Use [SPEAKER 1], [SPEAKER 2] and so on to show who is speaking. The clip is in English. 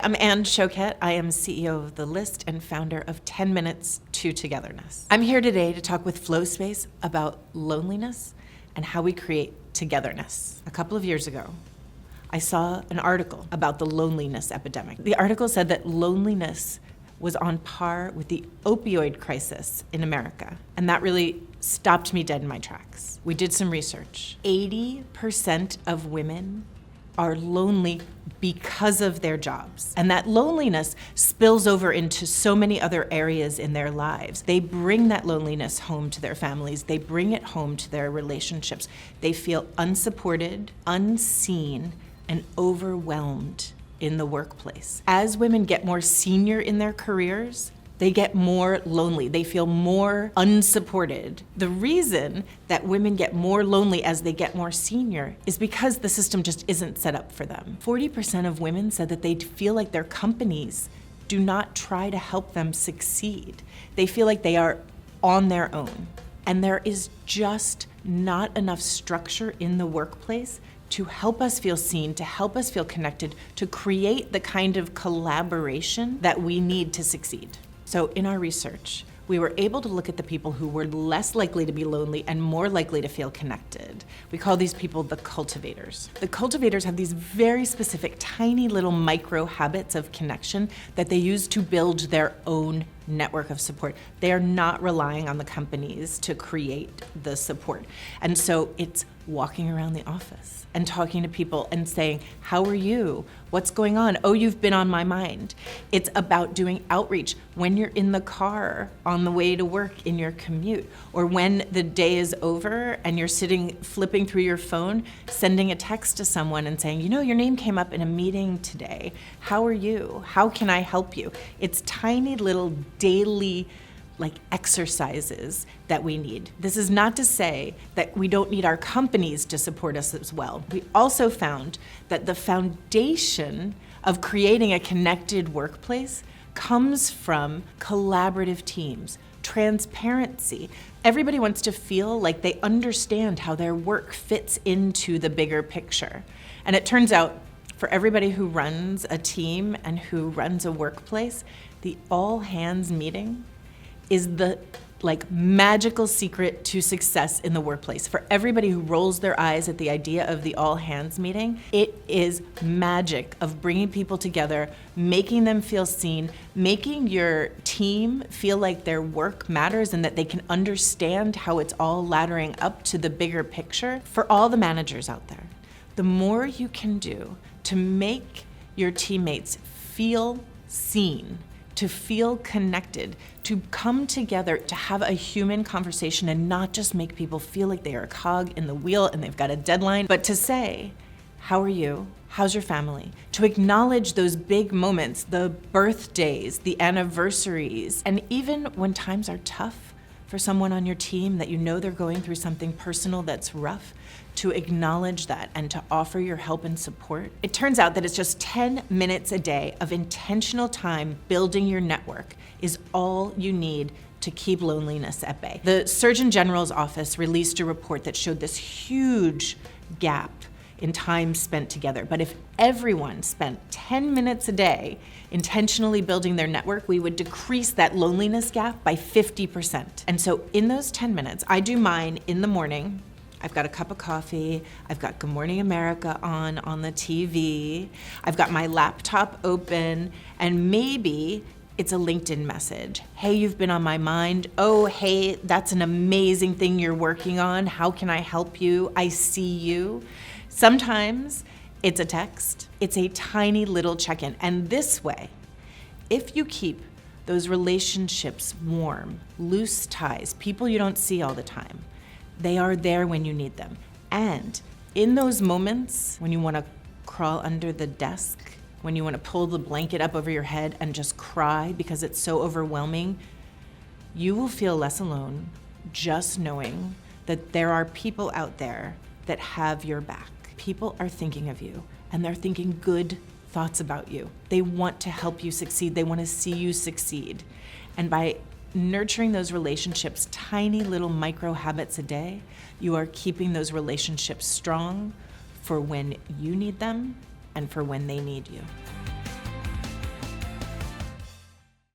[SPEAKER 1] I'm Shoket. I am CEO of TheLi.st and founder of 10 Minutes to Togetherness. I'm here today to talk with FlowSpace about loneliness and how we create togetherness. A couple of years ago, I saw an article about the loneliness epidemic. The article said that loneliness was on par with the opioid crisis in America, and that really stopped me dead in my tracks. We did some research. 80% of women are lonely because of their jobs. And that loneliness spills over into so many other areas in their lives. They bring that loneliness home to their families. They bring it home to their relationships. They feel unsupported, unseen, and overwhelmed in the workplace. As women get more senior in their careers, they get more lonely. They feel more unsupported. The reason that women get more lonely as they get more senior is because the system just isn't set up for them. 40% of women said that they feel like their companies do not try to help them succeed. They feel like they are on their own. And there is just not enough structure in the workplace to help us feel seen, to help us feel connected, to create the kind of collaboration that we need to succeed. So in our research, we were able to look at the people who were less likely to be lonely and more likely to feel connected. We call these people the cultivators. The cultivators have these very specific, tiny little micro habits of connection that they use to build their own network of support. They are not relying on the companies to create the support. And so it's walking around the office and talking to people and saying, how are you? What's going on? Oh, you've been on my mind. It's about doing outreach when you're in the car on the way to work in your commute, or when the day is over and you're sitting flipping through your phone, sending a text to someone and saying, you know, your name came up in a meeting today. How are you? How can I help you? It's tiny little daily exercises that we need. This is not to say that we don't need our companies to support us as well. We also found that the foundation of creating a connected workplace comes from collaborative teams, transparency. Everybody wants to feel like they understand how their work fits into the bigger picture. And it turns out, for everybody who runs a team and who runs a workplace, the all hands meeting is the magical secret to success in the workplace. For everybody who rolls their eyes at the idea of the all hands meeting, it is magic of bringing people together, making them feel seen, making your team feel like their work matters and that they can understand how it's all laddering up to the bigger picture. For all the managers out there, the more you can do to make your teammates feel seen, to feel connected, to come together, to have a human conversation and not just make people feel like they are a cog in the wheel and they've got a deadline, but to say, how are you? How's your family? To acknowledge those big moments, the birthdays, the anniversaries, and even when times are tough for someone on your team that you know they're going through something personal that's rough, to acknowledge that and to offer your help and support. It turns out that it's just 10 minutes a day of intentional time building your network is all you need to keep loneliness at bay. The Surgeon General's office released a report that showed this huge gap in time spent together. But if everyone spent 10 minutes a day intentionally building their network, we would decrease that loneliness gap by 50%. And so in those 10 minutes, I do mine in the morning. I've got a cup of coffee, I've got Good Morning America on the TV, I've got my laptop open, and maybe it's a LinkedIn message. Hey, you've been on my mind. Oh, hey, that's an amazing thing you're working on. How can I help you? I see you. Sometimes it's a text. It's a tiny little check-in. And this way, if you keep those relationships warm, loose ties, people you don't see all the time, they are there when you need them. And in those moments when you want to crawl under the desk, when you want to pull the blanket up over your head and just cry because it's so overwhelming, you will feel less alone just knowing that there are people out there that have your back. People are thinking of you and they're thinking good thoughts about you. They want to help you succeed. They want to see you succeed. And by nurturing those relationships, tiny little micro habits a day, you are keeping those relationships strong for when you need them and for when they need you.